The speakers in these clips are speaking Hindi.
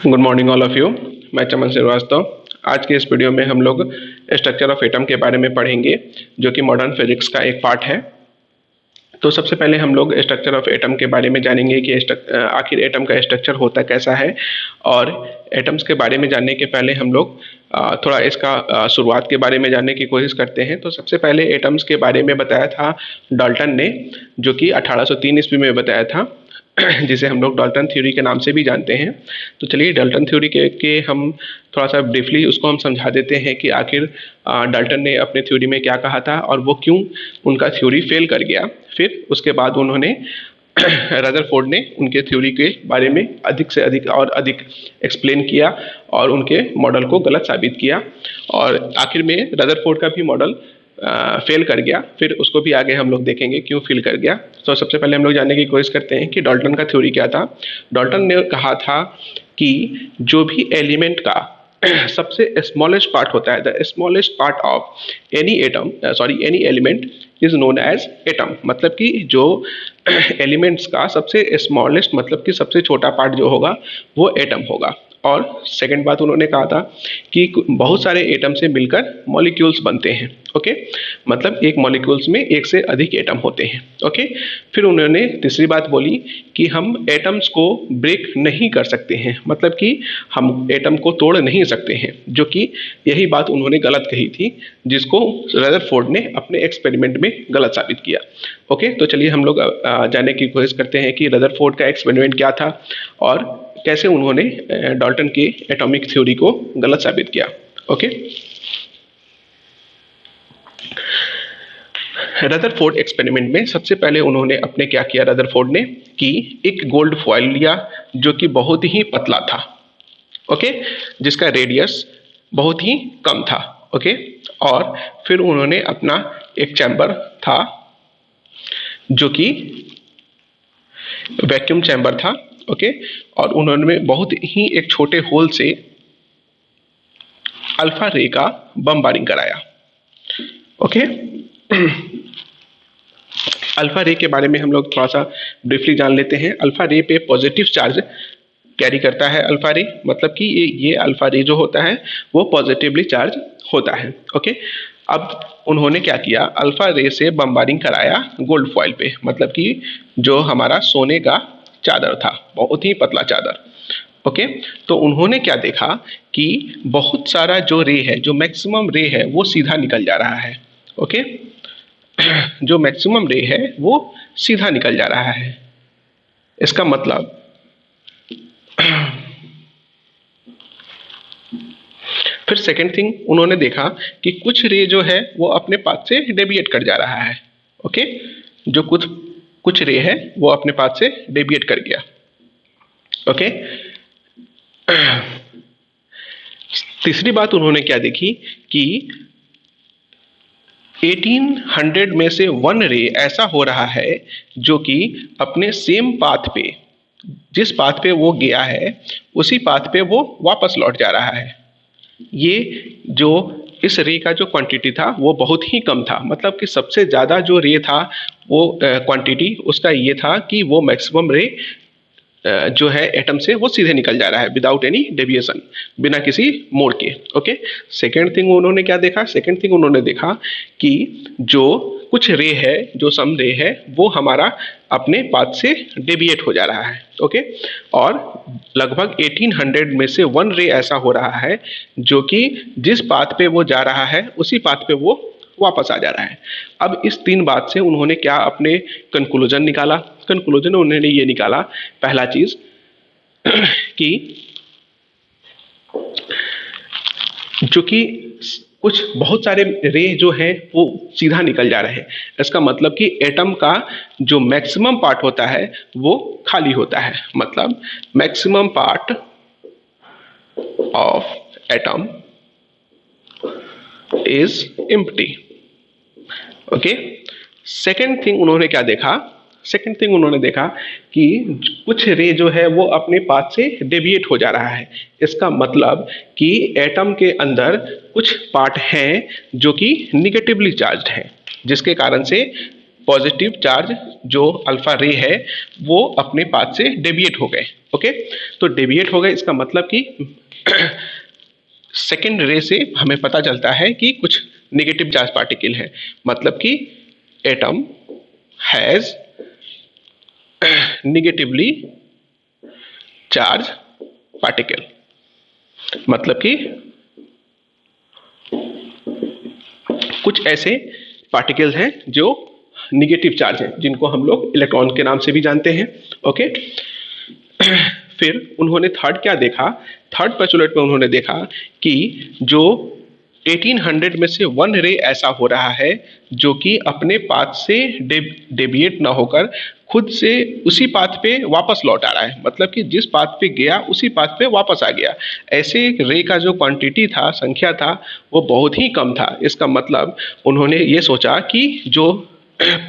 Good morning all of you. मैं चमन श्रीवास्तव। आज के इस वीडियो में हम लोग स्ट्रक्चर ऑफ एटम के बारे में पढ़ेंगे, जो कि मॉडर्न फिजिक्स का एक पार्ट है। तो सबसे पहले हम लोग स्ट्रक्चर ऑफ एटम के बारे में जानेंगे कि आखिर एटम का स्ट्रक्चर होता कैसा है। और एटम्स के बारे में जानने के पहले हम लोग थोड़ा इसका शुरुआत के बारे में जानने की कोशिश करते हैं। तो सबसे पहले एटम्स के बारे में बताया था डाल्टन ने, जो कि 1803 ईस्वी में बताया था, जिसे हम लोग डाल्टन थ्योरी के नाम से भी जानते हैं। तो चलिए डाल्टन थ्योरी के हम थोड़ा सा ब्रीफली उसको हम समझा देते हैं कि आखिर डाल्टन ने अपने थ्योरी में क्या कहा था और वो क्यों उनका थ्योरी फेल कर गया। फिर उसके बाद उन्होंने रदरफोर्ड ने उनके थ्योरी के बारे में अधिक से अधिक और अधिक एक्सप्लेन किया और उनके मॉडल को गलत साबित किया, और आखिर में रदरफोर्ड का भी मॉडल फेल कर गया। फिर उसको भी आगे हम लोग देखेंगे क्यों फेल कर गया। तो सबसे पहले हम लोग जानने की कोशिश करते हैं कि डाल्टन का थ्योरी क्या था। डाल्टन ने कहा था कि जो भी एलिमेंट का सबसे स्मॉलेस्ट पार्ट होता है, the smallest part of any element is known as atom. मतलब कि जो एलिमेंट्स का सबसे स्मॉलेस्ट मतलब कि सबसे छोटा पार्ट जो होगा वो एटम होगा। और सेकंड बात उन्होंने कहा था कि बहुत सारे एटम से मिलकर मॉलिक्यूल्स बनते हैं। ओके, मतलब एक मॉलिक्यूल्स में एक से अधिक एटम होते हैं। ओके, फिर उन्होंने तीसरी बात बोली कि हम एटम्स को ब्रेक नहीं कर सकते हैं, मतलब कि हम एटम को तोड़ नहीं सकते हैं, जो कि यही बात उन्होंने गलत कही थी, जिसको रदरफोर्ड ने अपने एक्सपेरिमेंट में गलत साबित किया। ओके, तो चलिए हम लोग जानने की कोशिश करते हैं कि रदरफोर्ड का एक्सपेरिमेंट क्या था और कैसे उन्होंने डाल्टन के एटॉमिक थ्योरी को गलत साबित किया। ओके, रदरफोर्ड एक्सपेरिमेंट में सबसे पहले उन्होंने अपने क्या किया रदरफोर्ड ने कि एक गोल्ड फॉयल लिया जो कि बहुत ही पतला था। ओके, जिसका रेडियस बहुत ही कम था। ओके, और फिर उन्होंने अपना एक चैम्बर था जो कि वैक्यूम चैम्बर था। ओके, और उन्होंने बहुत ही एक छोटे होल से अल्फा रे का बमबारिंग कराया। ओके, अल्फा रे के बारे में हम लोग थोड़ा सा ब्रीफली जान लेते हैं। अल्फा रे पे पॉजिटिव चार्ज कैरी करता है अल्फा रे, मतलब कि ये अल्फा रे जो होता है वो पॉजिटिवली चार्ज होता है। ओके, अब उन्होंने क्या किया, अल्फा रे से बमबारिंग कराया गोल्ड फॉइल पे, मतलब कि जो हमारा सोने का चादर था, बहुत ही पतला चादर। ओके, तो उन्होंने क्या देखा कि बहुत सारा जो रे है, जो मैक्सिमम रे है वो सीधा निकल जा रहा है। ओके, जो मैक्सिमम रे है वो सीधा निकल जा रहा है। इसका मतलब फिर सेकेंड थिंग उन्होंने देखा कि कुछ रे जो है वो अपने पाथ से डेविएट कर जा रहा है। ओके, जो कुछ रे है वो अपने पाथ से डेविएट कर गया। ओके, तीसरी बात उन्होंने क्या देखी कि 1800 में से वन रे ऐसा हो रहा है जो कि अपने सेम पाथ पे, जिस पाथ पे वो गया है उसी पाथ पे वो वापस लौट जा रहा है। ये जो इस रे का जो क्वांटिटी था वो बहुत ही कम था, मतलब कि सबसे ज़्यादा जो रे था वो क्वांटिटी उसका ये था कि वो मैक्सिमम रे जो है एटम से वो सीधे निकल जा रहा है विदाउट एनी डेविएशन, बिना किसी मोड़ के। ओके, सेकेंड थिंग उन्होंने क्या देखा, सेकेंड थिंग उन्होंने देखा कि जो कुछ रे है, जो सम रे है वो हमारा अपने पाथ से डेविएट हो जा रहा है। ओके, और लगभग 1800 में से वन रे ऐसा हो रहा है जो कि जिस पाथ पे वो जा रहा है उसी पाथ पे वो वापस आ जा रहा है। अब इस तीन बात से उन्होंने क्या अपने कंक्लूजन निकाला। कंक्लूजन उन्होंने ये निकाला, पहला चीज कि जो कि कुछ बहुत सारे रे जो हैं वो सीधा निकल जा रहे हैं। इसका मतलब कि एटम का जो मैक्सिमम पार्ट होता है वो खाली होता है, मतलब maximum part of atom is empty. Okay, second thing उन्होंने क्या देखा, सेकेंड थिंग उन्होंने देखा कि कुछ रे जो है वो अपने पाथ से डेविएट हो जा रहा है। इसका मतलब कि एटम के अंदर कुछ पार्ट हैं जो कि निगेटिवली चार्ज्ड हैं, जिसके कारण से पॉजिटिव चार्ज जो अल्फा रे है वो अपने पाथ से डेविएट हो गए। ओके, तो डेविएट हो गए इसका मतलब कि सेकेंड रे से हमें पता चलता है कि कुछ नेगेटिव चार्ज पार्टिकल है, मतलब कि atom has negatively charge particle, मतलब कि कुछ ऐसे पार्टिकल्स हैं जो निगेटिव चार्ज हैं, जिनको हम लोग इलेक्ट्रॉन के नाम से भी जानते हैं। ओके, फिर उन्होंने थर्ड क्या देखा, थर्ड पोस्टुलेट में उन्होंने देखा कि जो 1800 में से वन रे ऐसा हो रहा है जो कि अपने पाथ से डेविएट ना होकर खुद से उसी पाथ पे वापस लौट आ रहा है, मतलब कि जिस पाथ पे गया उसी पाथ पे वापस आ गया। ऐसे रे का जो क्वांटिटी था, संख्या था, वो बहुत ही कम था। इसका मतलब उन्होंने ये सोचा कि जो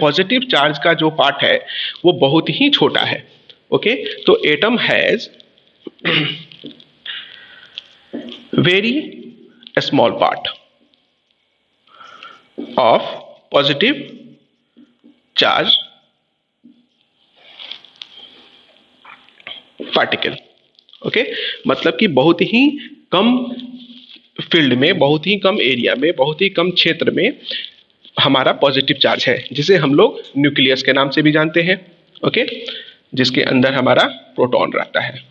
पॉजिटिव चार्ज का जो पार्ट है वो बहुत ही छोटा है। ओके, तो atom has very small part of positive charge particle. Okay, मतलब कि बहुत ही कम फील्ड में, बहुत ही कम एरिया में, बहुत ही कम क्षेत्र में हमारा पॉजिटिव चार्ज है, जिसे हम लोग न्यूक्लियस के नाम से भी जानते हैं। ओके, जिसके अंदर हमारा प्रोटॉन रहता है।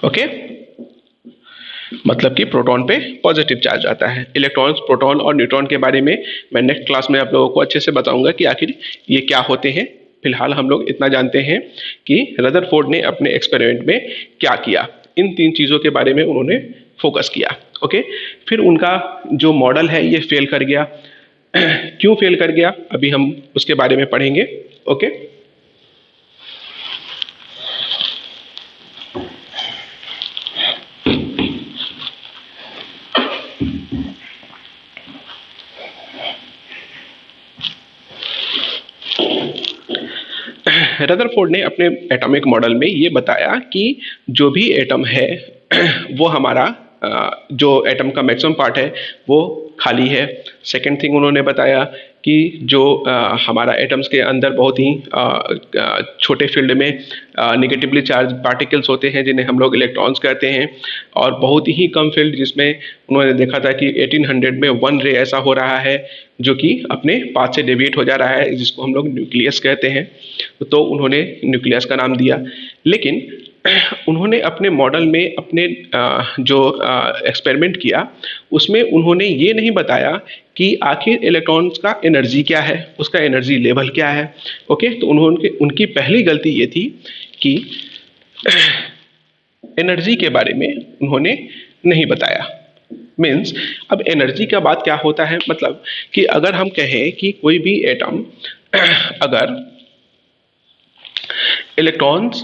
ओके, मतलब कि प्रोटॉन पे पॉजिटिव चार्ज आता है। इलेक्ट्रॉन्स, प्रोटॉन और न्यूट्रॉन के बारे में मैं नेक्स्ट क्लास में आप लोगों को अच्छे से बताऊंगा कि आखिर ये क्या होते हैं। फिलहाल हम लोग इतना जानते हैं कि रदरफोर्ड ने अपने एक्सपेरिमेंट में क्या किया, इन तीन चीज़ों के बारे में उन्होंने फोकस किया। ओके, फिर उनका जो मॉडल है ये फेल कर गया। क्यों फेल कर गया, अभी हम उसके बारे में पढ़ेंगे। ओके, रदरफोर्ड ने अपने एटॉमिक मॉडल में ये बताया कि जो भी एटम है वो हमारा जो एटम का मैक्सिमम पार्ट है वो खाली है। सेकेंड थिंग उन्होंने बताया कि जो हमारा एटम्स के अंदर बहुत ही छोटे फील्ड में निगेटिवली चार्ज पार्टिकल्स होते हैं जिन्हें हम लोग इलेक्ट्रॉन्स कहते हैं, और बहुत ही कम फील्ड जिसमें उन्होंने देखा था कि 1800 में वन रे ऐसा हो रहा है जो कि अपने पाथ से डेविएट हो जा रहा है, जिसको हम लोग न्यूक्लियस कहते हैं। तो उन्होंने न्यूक्लियस का नाम दिया। लेकिन उन्होंने अपने मॉडल में अपने जो एक्सपेरिमेंट किया उसमें उन्होंने ये नहीं बताया कि आखिर इलेक्ट्रॉन्स का एनर्जी क्या है, उसका एनर्जी लेवल क्या है। ओके, तो उनकी पहली गलती ये थी कि एनर्जी के बारे में उन्होंने नहीं बताया। मीन्स अब एनर्जी का बात क्या होता है, मतलब कि अगर हम कहें कि कोई भी एटम अगर इलेक्ट्रॉन्स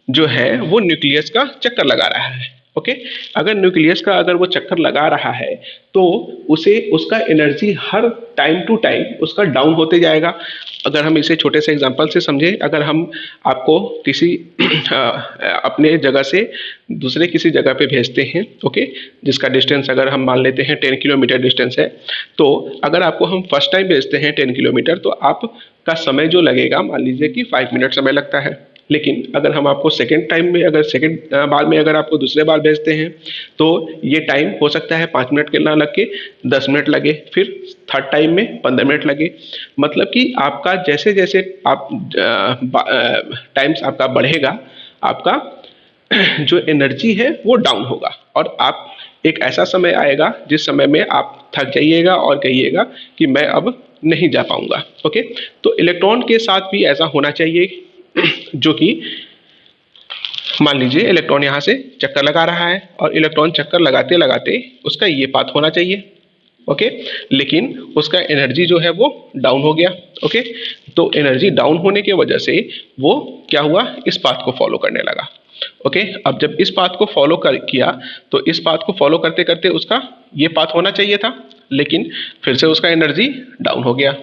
जो है वो न्यूक्लियस का चक्कर लगा रहा है। ओके, अगर न्यूक्लियस का अगर वो चक्कर लगा रहा है तो उसे उसका एनर्जी हर टाइम टू टाइम उसका डाउन होते जाएगा। अगर हम इसे छोटे से एग्जांपल से समझें, अगर हम आपको किसी अपने जगह से दूसरे किसी जगह पे भेजते हैं, ओके, जिसका डिस्टेंस अगर हम मान लेते हैं 10 किलोमीटर डिस्टेंस है, तो अगर आपको हम फर्स्ट टाइम भेजते हैं 10 किलोमीटर तो आपका समय जो लगेगा मान लीजिए कि 5 मिनट समय लगता है। लेकिन अगर हम आपको सेकेंड टाइम में, अगर सेकेंड बार में अगर आपको दूसरे बार भेजते हैं तो ये टाइम हो सकता है 5 मिनट के ना लग के 10 मिनट लगे, फिर थर्ड टाइम में 15 मिनट लगे। मतलब कि आपका जैसे जैसे आप टाइम्स आपका बढ़ेगा, आपका जो एनर्जी है वो डाउन होगा, और आप एक ऐसा समय आएगा जिस समय में आप थक जाइएगा और कहिएगा कि मैं अब नहीं जा पाऊंगा। ओके, तो इलेक्ट्रॉन के साथ भी ऐसा होना चाहिए जो कि मान लीजिए इलेक्ट्रॉन यहाँ से चक्कर लगा रहा है और इलेक्ट्रॉन चक्कर लगाते लगाते उसका ये पाथ होना चाहिए। ओके, लेकिन उसका एनर्जी जो है वो डाउन हो गया। ओके, तो एनर्जी डाउन होने की वजह से वो क्या हुआ, इस पाथ को फॉलो करने लगा। ओके, अब जब इस पाथ को फॉलो किया तो इस पाथ को फॉलो करते करते उसका ये पाथ होना चाहिए था, लेकिन फिर से उसका एनर्जी डाउन हो गया।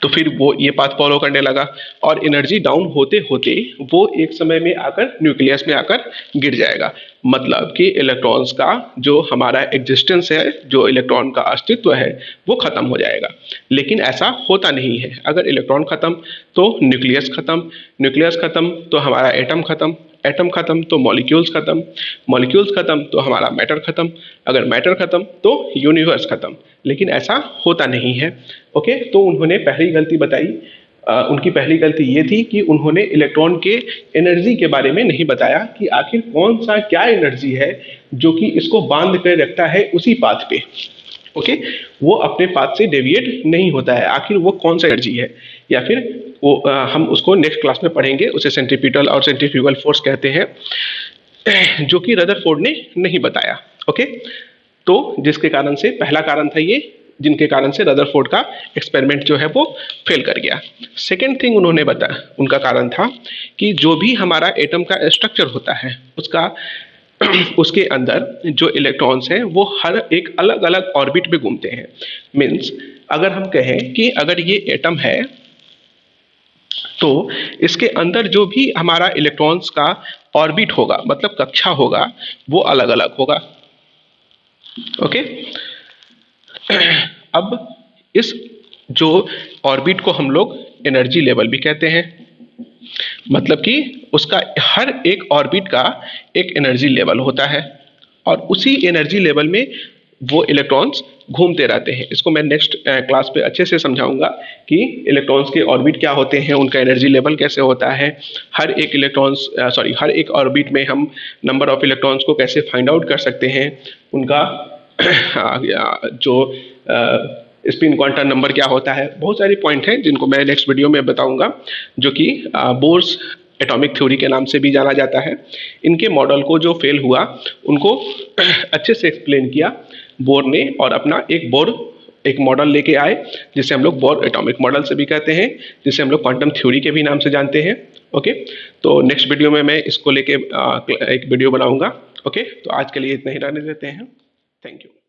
तो फिर वो ये पाथ फॉलो करने लगा और एनर्जी डाउन होते होते वो एक समय में आकर न्यूक्लियस में आकर गिर जाएगा। मतलब कि इलेक्ट्रॉन्स का जो हमारा एग्जिस्टेंस है, जो इलेक्ट्रॉन का अस्तित्व है, वो खत्म हो जाएगा। लेकिन ऐसा होता नहीं है। अगर इलेक्ट्रॉन खत्म तो न्यूक्लियस खत्म, न्यूक्लियस खत्म तो हमारा एटम खत्म, एटम खत्म तो मॉलिक्यूल्स खत्म, मॉलिक्यूल्स खत्म तो हमारा मैटर खत्म, अगर मैटर खत्म तो यूनिवर्स खत्म। लेकिन ऐसा होता नहीं है। ओके, तो उन्होंने पहली गलती बताई, उनकी पहली गलती ये थी कि उन्होंने इलेक्ट्रॉन के एनर्जी के बारे में नहीं बताया कि आखिर कौन सा क्या एनर्जी है जो कि इसको बांध कर रखता है उसी पाथ पे। ओके, वो अपने पाथ से डेविएट नहीं होता है। आखिर वो कौन सा एनर्जी है, या फिर वो हम उसको नेक्स्ट क्लास में पढ़ेंगे। उसे सेंट्रीपिटल और सेंट्रीफ्यूगल फोर्स कहते हैं, जो कि रदरफोर्ड ने नहीं बताया। ओके, तो जिसके कारण से पहला कारण था ये, जिनके कारण से रदरफोर्ड का एक्सपेरिमेंट जो है वो फेल कर गया। सेकेंड थिंग उन्होंने बताया, उनका कारण था कि जो भी हमारा एटम का स्ट्रक्चर होता है उसका उसके अंदर जो इलेक्ट्रॉन्स हैं वो हर एक अलग अलग ऑर्बिट पे घूमते हैं। मीन्स अगर हम कहें कि अगर ये एटम है तो इसके अंदर जो भी हमारा इलेक्ट्रॉन्स का ऑर्बिट होगा, मतलब कक्षा होगा, वो अलग अलग होगा। ओके, अब इस जो ऑर्बिट को हम लोग एनर्जी लेवल भी कहते हैं। मतलब कि उसका हर एक ऑर्बिट का एक एनर्जी लेवल होता है और उसी एनर्जी लेवल में वो इलेक्ट्रॉन्स घूमते रहते हैं। इसको मैं नेक्स्ट क्लास पे अच्छे से समझाऊंगा कि इलेक्ट्रॉन्स के ऑर्बिट क्या होते हैं, उनका एनर्जी लेवल कैसे होता है, हर एक इलेक्ट्रॉन्स हर एक ऑर्बिट में हम नंबर ऑफ इलेक्ट्रॉन्स को कैसे फाइंड आउट कर सकते हैं, उनका जो स्पिन क्वांटम नंबर क्या होता है। बहुत सारे पॉइंट हैं जिनको मैं नेक्स्ट वीडियो में बताऊंगा, जो कि बोर्स एटॉमिक थ्योरी के नाम से भी जाना जाता है। इनके मॉडल को जो फेल हुआ उनको अच्छे से एक्सप्लेन किया बोर ने, और अपना एक मॉडल लेके आए जिसे हम लोग बोर एटॉमिक मॉडल से भी कहते हैं, जिसे हम लोग क्वांटम थ्योरी के भी नाम से जानते हैं। ओके, तो नेक्स्ट वीडियो में मैं इसको लेके एक वीडियो बनाऊंगा। ओके, तो आज के लिए इतना ही रहने देते हैं। Thank you.